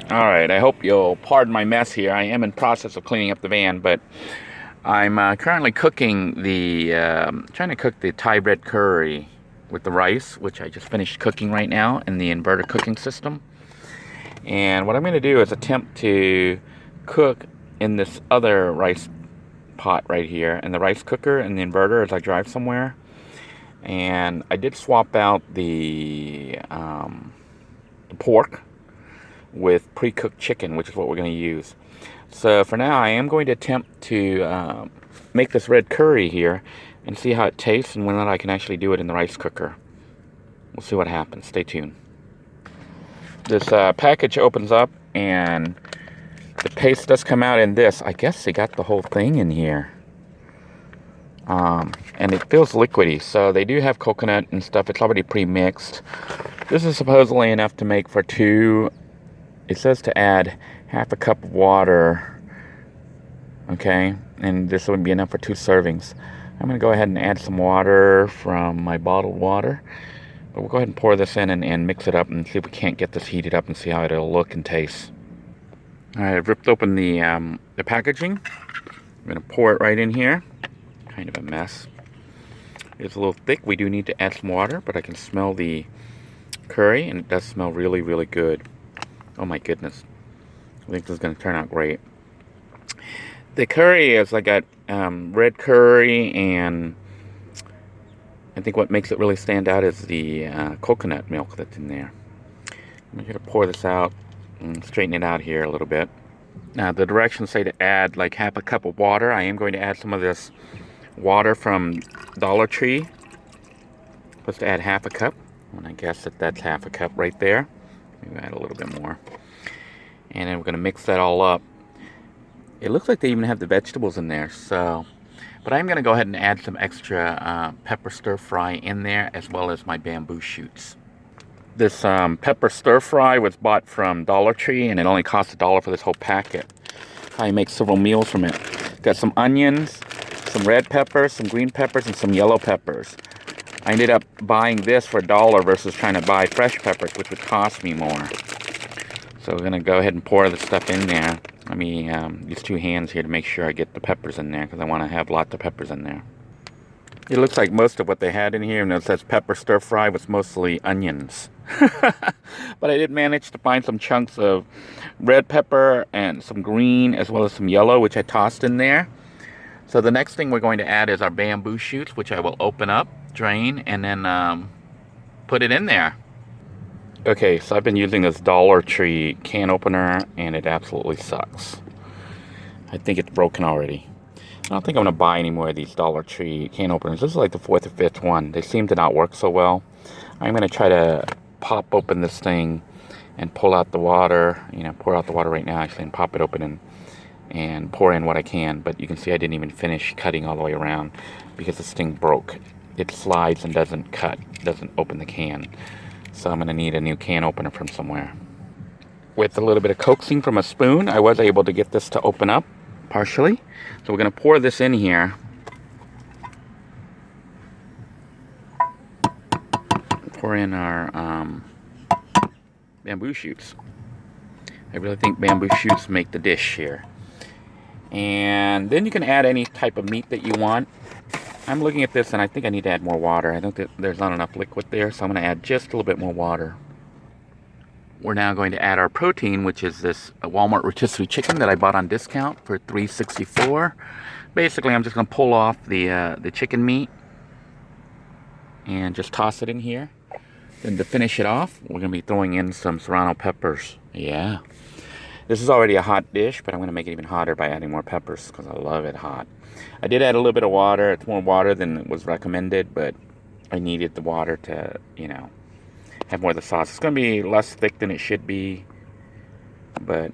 Alright, I hope you'll pardon my mess here. I am in process of cleaning up the van, but I'm currently cooking trying to cook the Thai red curry with the rice, which I just finished cooking right now in the inverter cooking system. And what I'm going to do is attempt to cook in this other rice pot right here, in the rice cooker and the inverter as I drive somewhere. And I did swap out the pork with pre-cooked chicken, which is what we're going to use. So for now, I am going to attempt to make this red curry here and see how it tastes and whether or not I can actually do it in the rice cooker. We'll see what happens. Stay tuned. This package opens up and the paste does come out in this. I guess they got the whole thing in here. And it feels liquidy, so they do have coconut and stuff. It's already pre-mixed. This is supposedly enough to make for two. It says to add half a cup of water, okay, and this would be enough for 2 servings. I'm going to go ahead and add some water from my bottled water, but we'll go ahead and pour this in and mix it up and see if we can't get this heated up and see how it'll look and taste. Alright, I've ripped open the packaging. I'm going to pour it right in here. Kind of a mess. It's a little thick. We do need to add some water, but I can smell the curry, and it does smell really, really good. Oh my goodness. I think this is going to turn out great. The curry is, I got red curry, and I think what makes it really stand out is the coconut milk that's in there. I'm going to pour this out and straighten it out here a little bit. Now the directions say to add like half a cup of water. I am going to add some of this water from Dollar Tree. Supposed to add half a cup. And I guess that's half a cup right there. Maybe add a little bit more. And then we're going to mix that all up. It looks like they even have the vegetables in there. But I'm going to go ahead and add some extra pepper stir fry in there, as well as my bamboo shoots. This pepper stir fry was bought from Dollar Tree, and it only cost $1 for this whole packet. I make several meals from it. Got some onions, some red peppers, some green peppers, and some yellow peppers. I ended up buying this for $1 versus trying to buy fresh peppers, which would cost me more. So we're going to go ahead and pour this stuff in there. Let me use 2 hands here to make sure I get the peppers in there, because I want to have lots of peppers in there. It looks like most of what they had in here, and it says pepper stir fry, was mostly onions. But I did manage to find some chunks of red pepper and some green, as well as some yellow, which I tossed in there. So the next thing we're going to add is our bamboo shoots, which I will open up, drain, and then put it in there. Okay, so I've been using this Dollar Tree can opener, and it absolutely sucks. I think it's broken already. I don't think I'm going to buy any more of these Dollar Tree can openers. This is like the 4th or 5th one. They seem to not work so well. I'm going to try to pop open this thing and pull out the water. Pour out the water right now, actually, and pop it open and pour in what I can. But you can see I didn't even finish cutting all the way around because this thing broke. It slides and doesn't cut, doesn't open the can. So I'm going to need a new can opener from somewhere. With a little bit of coaxing from a spoon, I was able to get this to open up partially. So we're going to pour this in here. Pour in our bamboo shoots. I really think bamboo shoots make the dish here. And then you can add any type of meat that you want. I'm looking at this and I think I need to add more water. I think that there's not enough liquid there, so I'm going to add just a little bit more water. We're now going to add our protein, which is this Walmart rotisserie chicken that I bought on discount for $3.64. Basically, I'm just going to pull off the chicken meat and just toss it in here. Then to finish it off, we're going to be throwing in some serrano peppers. Yeah. This is already a hot dish, but I'm going to make it even hotter by adding more peppers because I love it hot. I did add a little bit of water. It's more water than was recommended, but I needed the water to, have more of the sauce. It's going to be less thick than it should be, but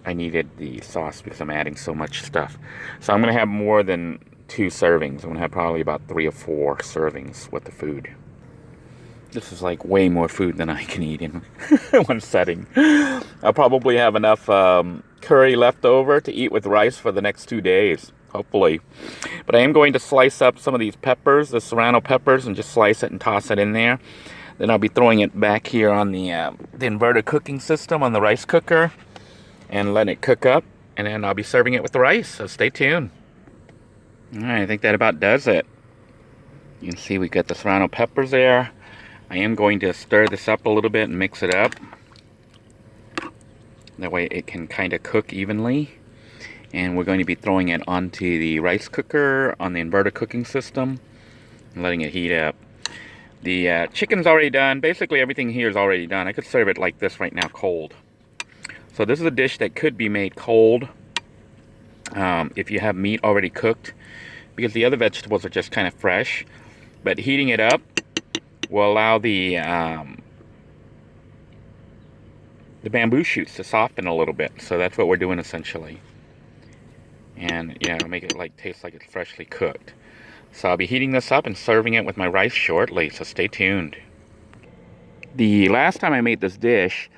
I needed the sauce because I'm adding so much stuff. So I'm going to have more than 2 servings. I'm going to have probably about 3 or 4 servings with the food. This is like way more food than I can eat in one setting. I'll probably have enough curry left over to eat with rice for the next 2 days, hopefully. But I am going to slice up some of these peppers, the serrano peppers, and just slice it and toss it in there. Then I'll be throwing it back here on the inverter cooking system on the rice cooker and letting it cook up. And then I'll be serving it with the rice, so stay tuned. Alright, I think that about does it. You can see we got the serrano peppers there. I am going to stir this up a little bit and mix it up. That way it can kind of cook evenly. And we're going to be throwing it onto the rice cooker on the inverter cooking system and letting it heat up. The chicken's already done. Basically everything here is already done. I could serve it like this right now, cold. So this is a dish that could be made cold if you have meat already cooked, because the other vegetables are just kind of fresh. But heating it up will allow the bamboo shoots to soften a little bit. So that's what we're doing essentially. And yeah, it'll make it like taste like it's freshly cooked. So I'll be heating this up and serving it with my rice shortly, so stay tuned. The last time I made this dish,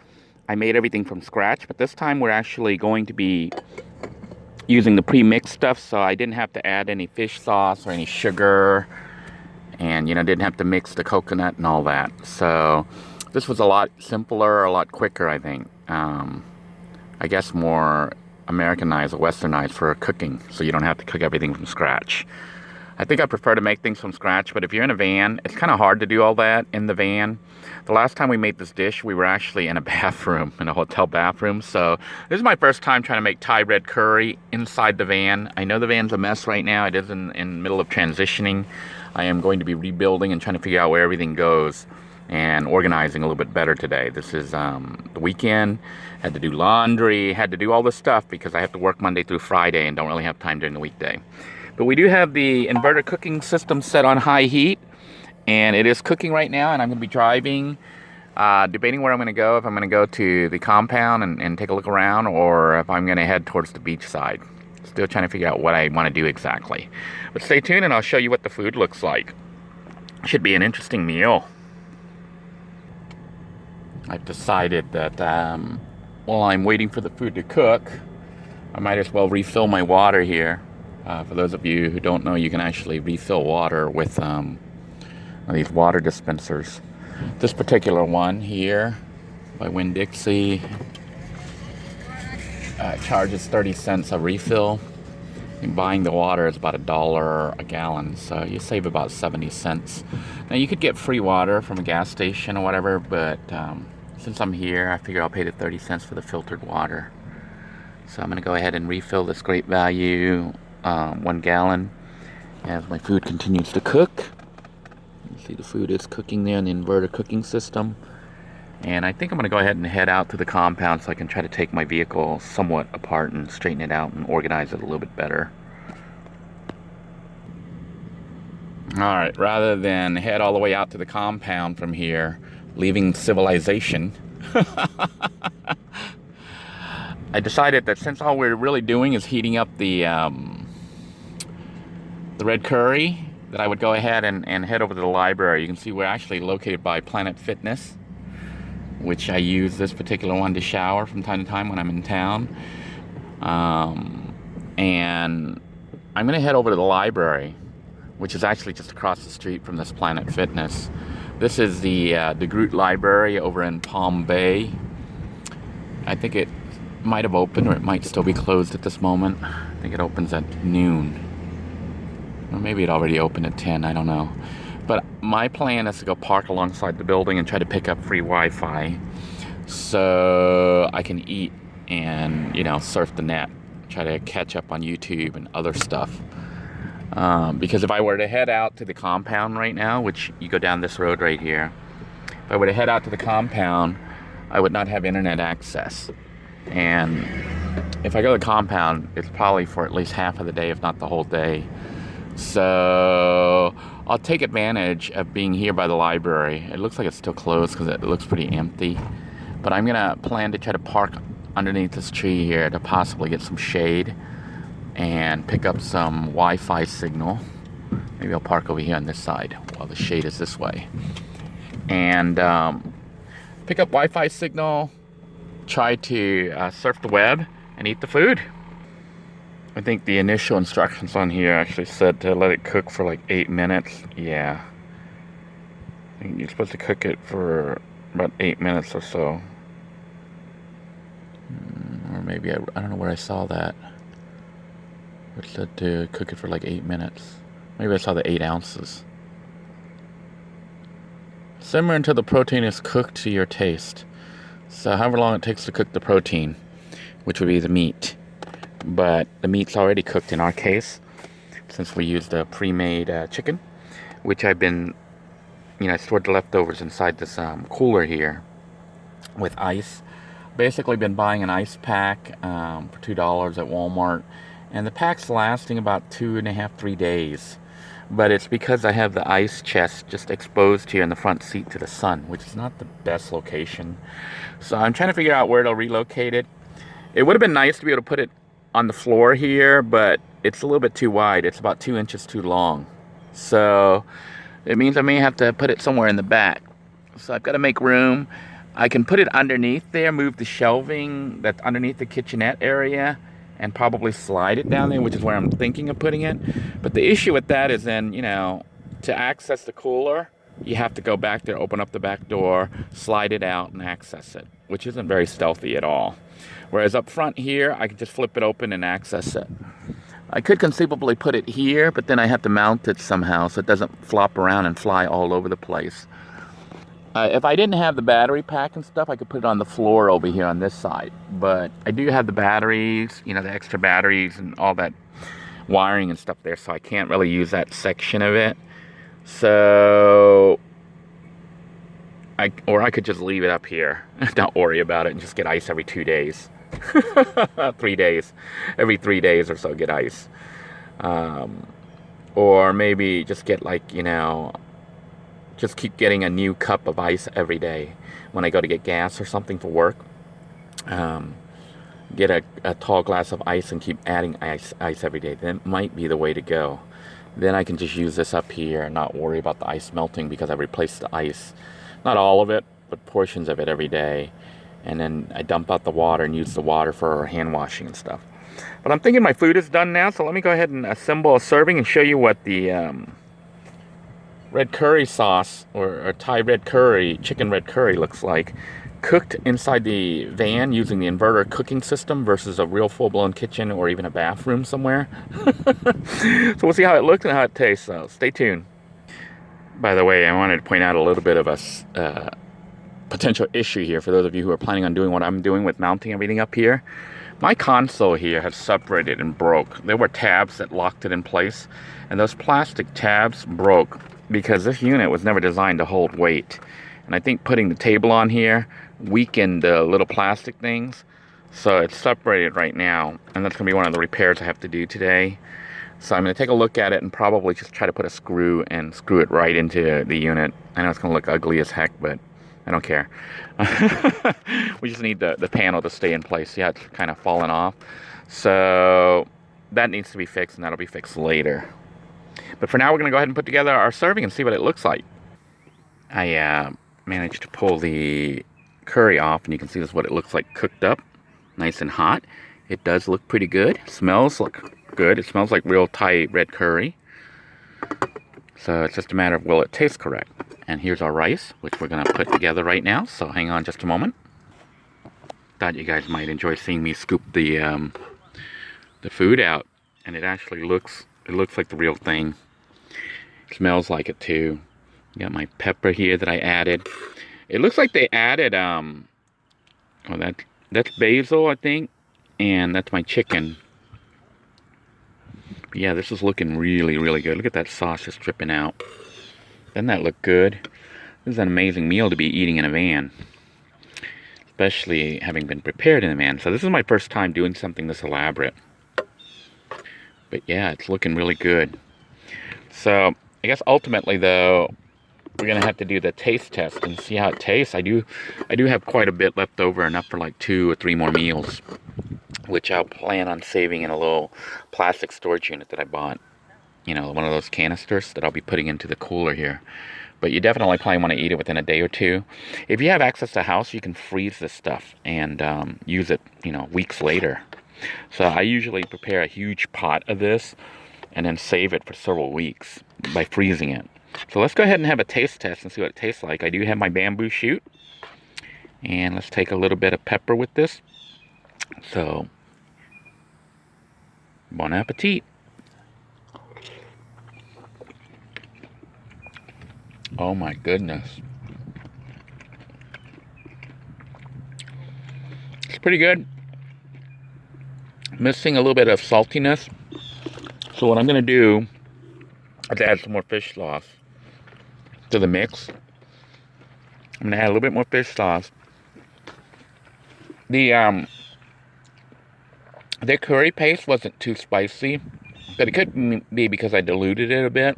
I made everything from scratch, but this time we're actually going to be using the pre-mixed stuff, so I didn't have to add any fish sauce or any sugar, and you know, didn't have to mix the coconut and all that. So this was a lot simpler, a lot quicker, I think. I guess more Americanized or westernized for cooking, so you don't have to cook everything from scratch. I think I prefer to make things from scratch, but if you're in a van, it's kind of hard to do all that in the van. The last time we made this dish, we were actually in a bathroom, in a hotel bathroom. So this is my first time trying to make Thai red curry inside the van. I know the van's a mess right now. It is in the middle of transitioning. I am going to be rebuilding and trying to figure out where everything goes and organizing a little bit better today. This is the weekend. Had to do laundry, had to do all this stuff because I have to work Monday through Friday and don't really have time during the weekday. But we do have the inverter cooking system set on high heat, and it is cooking right now, and I'm going to be driving, debating where I'm going to go, if I'm going to go to the compound and take a look around, or if I'm going to head towards the beach side. Still trying to figure out what I want to do exactly. But stay tuned and I'll show you what the food looks like. Should be an interesting meal. I've decided that while I'm waiting for the food to cook, I might as well refill my water here. For those of you who don't know, you can actually refill water with these water dispensers. This particular one here by Winn-Dixie charges 30 cents a refill. And buying the water is about $1 a gallon, so you save about 70 cents. Now you could get free water from a gas station or whatever, but since I'm here, I figure I'll pay the 30 cents for the filtered water. So I'm going to go ahead and refill this great value 1 gallon as my food continues to cook. You see the food is cooking there in the inverter cooking system. And I think I'm going to go ahead and head out to the compound so I can try to take my vehicle somewhat apart and straighten it out and organize it a little bit better. Alright, rather than head all the way out to the compound from here, leaving civilization, I decided that since all we're really doing is heating up the red curry, that I would go ahead and head over to the library. You can see we're actually located by Planet Fitness, which I use this particular one to shower from time to time when I'm in town. And I'm going to head over to the library, which is actually just across the street from this Planet Fitness. This is the Groot Library over in Palm Bay. I think it might have opened, or it might still be closed at this moment. I think it opens at noon. Or maybe it already opened at 10, I don't know. But my plan is to go park alongside the building and try to pick up free Wi-Fi so I can eat and, you know, surf the net, try to catch up on YouTube and other stuff. Because if I were to head out to the compound right now, which you go down this road right here, if I were to head out to the compound, I would not have internet access. And if I go to the compound, it's probably for at least half of the day, if not the whole day. So I'll take advantage of being here by the library. It looks like it's still closed because it looks pretty empty. But I'm going to plan to try to park underneath this tree here to possibly get some shade and pick up some Wi-Fi signal. Maybe I'll park over here on this side while the shade is this way. And pick up Wi-Fi signal, try to surf the web, and eat the food. I think the initial instructions on here actually said to let it cook for like 8 minutes. Yeah. You're supposed to cook it for about 8 minutes or so. Or maybe, I don't know where I saw that. It said to cook it for like 8 minutes. Maybe I saw the 8 ounces. Simmer until the protein is cooked to your taste. So however long it takes to cook the protein, which would be the meat. But the meat's already cooked in our case, since we used a pre-made chicken, which I've been, I stored the leftovers inside this cooler here with ice. Basically been buying an ice pack for $2 at Walmart, and the pack's lasting about 2.5, 3 days. But it's because I have the ice chest just exposed here in the front seat to the sun, which is not the best location. So I'm trying to figure out where to relocate it. It would have been nice to be able to put it on the floor here, but it's a little bit too wide. It's about 2 inches too long. So it means I may have to put it somewhere in the back. So I've got to make room. I can put it underneath there, move the shelving that's underneath the kitchenette area, and probably slide it down there, which is where I'm thinking of putting it. But the issue with that is then, to access the cooler, you have to go back there, open up the back door, slide it out, and access it, which isn't very stealthy at all. Whereas up front here, I can just flip it open and access it. I could conceivably put it here, but then I have to mount it somehow so it doesn't flop around and fly all over the place. If I didn't have the battery pack and stuff, I could put it on the floor over here on this side. But I do have the batteries, the extra batteries and all that wiring and stuff there, so I can't really use that section of it. So, I could just leave it up here, not worry about it, and just get ice every 2 days. 3 days. Every 3 days or so, get ice. Or maybe just get just keep getting a new cup of ice every day when I go to get gas or something for work. Get a tall glass of ice and keep adding ice every day. That might be the way to go. Then I can just use this up here and not worry about the ice melting because I replaced the ice. Not all of it, but portions of it every day. And then I dump out the water and use the water for hand washing and stuff. But I'm thinking my food is done now, so let me go ahead and assemble a serving and show you what the red curry sauce or Thai red curry, chicken red curry looks like. Cooked inside the van using the inverter cooking system versus a real full-blown kitchen or even a bathroom somewhere. So we'll see how it looks and how it tastes, so stay tuned. By the way, I wanted to point out a little bit of a potential issue here for those of you who are planning on doing what I'm doing with mounting everything up here. My console here has separated and broke. There were tabs that locked it in place, and those plastic tabs broke because this unit was never designed to hold weight. And I think putting the table on here weakened the little plastic things, so it's separated right now, and that's going to be one of the repairs I have to do today. So I'm going to take a look at it and probably just try to put a screw and screw it right into the unit. I know it's going to look ugly as heck, but I don't care. We just need the panel to stay in place. Yeah, it's kind of fallen off. So that needs to be fixed, and that'll be fixed later. But for now, we're going to go ahead and put together our serving and see what it looks like. I managed to pull the curry off, and you can see this is what it looks like cooked up. Nice and hot. It does look pretty good. It smells look good. It smells like real Thai red curry. So it's just a matter of will it taste correct. And here's our rice, which we're going to put together right now. So hang on just a moment. Thought you guys might enjoy seeing me scoop the food out. And it actually looks like the real thing. It smells like it too. Got my pepper here that I added. It looks like they added that's basil, I think, and that's my chicken. But yeah, this is looking really, really good. Look at that sauce just dripping out. Doesn't that look good? This is an amazing meal to be eating in a van, especially having been prepared in a van. So this is my first time doing something this elaborate. But yeah, it's looking really good. So I guess ultimately, though, we're gonna have to do the taste test and see how it tastes. I do have quite a bit left over, enough for like 2 or 3 more meals, which I'll plan on saving in a little plastic storage unit that I bought. You know, one of those canisters that I'll be putting into the cooler here. But you definitely probably want to eat it within a day or 2. If you have access to a house, you can freeze this stuff and use it, weeks later. So I usually prepare a huge pot of this and then save it for several weeks by freezing it. So let's go ahead and have a taste test and see what it tastes like. I do have my bamboo shoot. And let's take a little bit of pepper with this. So, bon appetit. Oh my goodness. It's pretty good. Missing a little bit of saltiness. So what I'm going to do is add some more fish sauce to the mix. I'm going to add a little bit more fish sauce. The curry paste wasn't too spicy, but it could be because I diluted it a bit.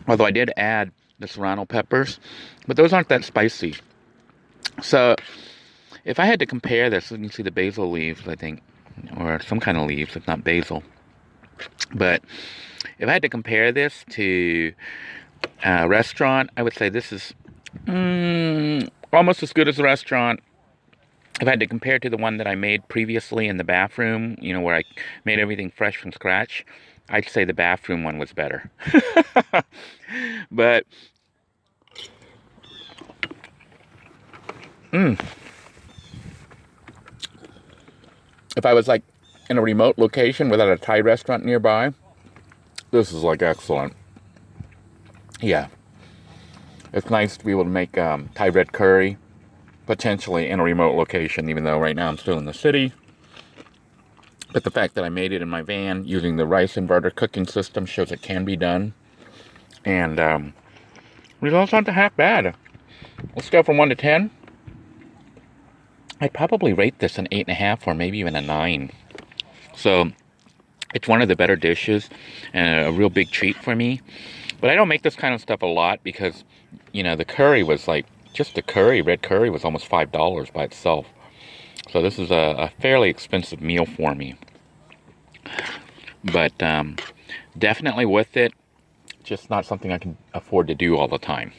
Although I did add the serrano peppers, but those aren't that spicy. So if I had to compare this, you can see the basil leaves, I think, or some kind of leaves, if not basil. But if I had to compare this to a restaurant, I would say this is almost as good as a restaurant. If I had to compare it to the one that I made previously in the bathroom, you know, where I made everything fresh from scratch, I'd say the bathroom one was better. But if I was like in a remote location without a Thai restaurant nearby, this is like excellent. Yeah. It's nice to be able to make Thai red curry, potentially in a remote location, even though right now I'm still in the city. But the fact that I made it in my van using the rice inverter cooking system shows it can be done. And results aren't half bad. Let's go from 1 to 10. I'd probably rate this an 8.5 or maybe even a 9. So it's one of the better dishes and a real big treat for me. But I don't make this kind of stuff a lot because, you know, the curry was like, just the curry, red curry was almost $5 by itself. So this is a fairly expensive meal for me. But definitely worth it. Just not something I can afford to do all the time.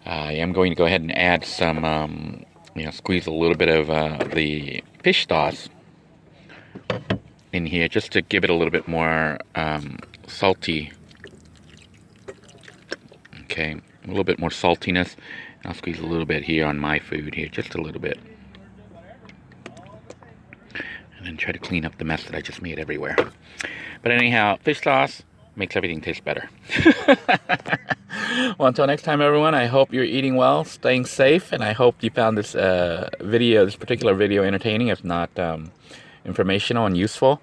I am going to go ahead and add some, you know, squeeze a little bit of the fish sauce in here just to give it a little bit more salty. Okay, a little bit more saltiness. I'll squeeze a little bit here on my food here, just a little bit. And then try to clean up the mess that I just made everywhere. But anyhow, fish sauce makes everything taste better. Well, until next time, everyone, I hope you're eating well, staying safe, and I hope you found this this particular video entertaining, if not informational and useful.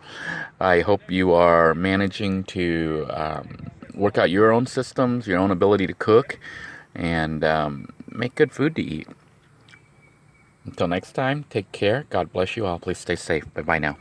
I hope you are managing to work out your own systems, your own ability to cook, and make good food to eat. Until next time, take care. God bless you all. Please stay safe. Bye-bye now.